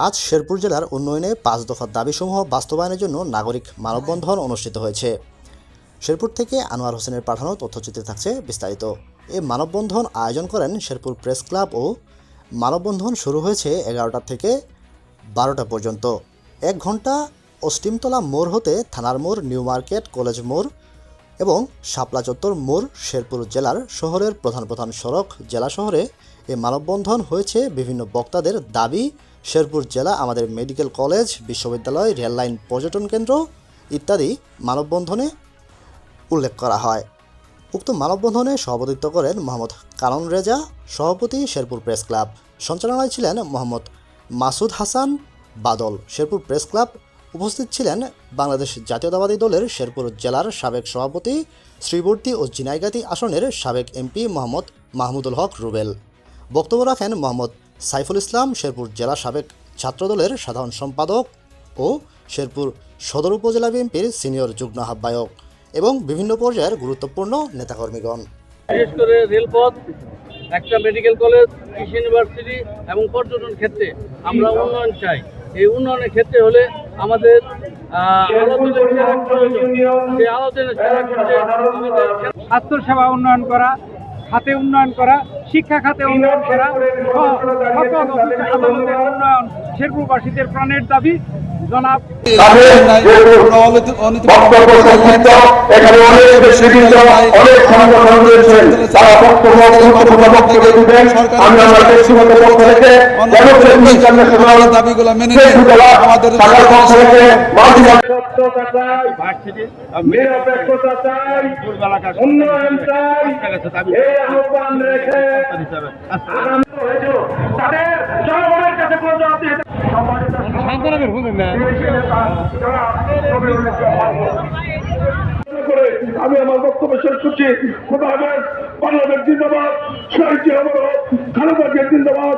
আজ শেরপুর জেলার উন্নয়নে ৫ দফা দাবিসমূহ বাস্তবায়নের জন্য নাগরিক মানববন্ধন অনুষ্ঠিত হয়েছে। শেরপুর থেকে আনোয়ার হোসেনের পাঠানো তথ্যচিত্রে থাকছে বিস্তারিত। এই মানববন্ধন আয়োজন করেন শেরপুর প্রেস ক্লাব ও মানববন্ধন শুরু হয়েছে ১১টা থেকে ১২টা পর্যন্ত। ১ ঘন্টা অস্টিমতলা মোড় হতে থানার মোড়, নিউ মার্কেট, কলেজ মোড় এবং শাপলা চত্বর মোড় শেরপুর জেলার শহরের প্রধান সড়ক জেলা শহরে এই মানববন্ধন হয়েছে। বিভিন্ন বক্তাদের দাবি শেরপুর জেলা আমাদের মেডিকেল কলেজ, বিশ্ববিদ্যালয়, রেললাইন, পর্যটন কেন্দ্র ইত্যাদি মানববন্ধনে উল্লেখ করা হয়। উক্ত মানববন্ধনে সভাপতিত্ব করেন মোহাম্মদ কারণ রেজা, সভাপতি শেরপুর প্রেস ক্লাব। সঞ্চালনায় ছিলেন মোহাম্মদ মাসুদ হাসান বাদল, শেরপুর প্রেস ক্লাব। উপস্থিত ছিলেন বাংলাদেশ জাতীয়তাবাদী দলের শেরপুর জেলার সাবেক সভাপতি, শ্রীবর্দী ও ঝিনাইগাতী আসনের সাবেক এমপি মোহাম্মদ মাহমুদুল হক রুবেল। বক্তব্য রাখেন মোহাম্মদ সাইফুল ইসলাম, শেরপুর জেলা সাবেক ছাত্রদলের সাধারণ সম্পাদক ও শেরপুর সদর উপজেলা বিএনপির সিনিয়র যুগ্ম আহ্বায়ক এবং বিভিন্ন পর্যায়ের গুরুত্বপূর্ণ নেতাকর্মীগণ। বিশেষ করে রেলপথ, একটা মেডিকেল কলেজ, কৃষি ইউনিভার্সিটি এবং পর্যটন ক্ষেত্রে আমরা উন্নয়ন চাই। এই উন্নয়নের ক্ষেত্রে হলে আমাদের স্বাস্থ্যসেবা উন্নয়ন করা, খাতে উন্নয়ন করা, শিক্ষা খাতে উন্নয়ন করা, উন্নয়ন শেরপুরবাসীদের প্রাণের দাবি। জনাব দাবিগুলো মেনে আমাদের আমি আমার বক্তব্য শেষ করছি। বাংলাদেশ জিন্দাবাদ, শহীদ জিয়া খালেদা জিয়া জিন্দাবাদ।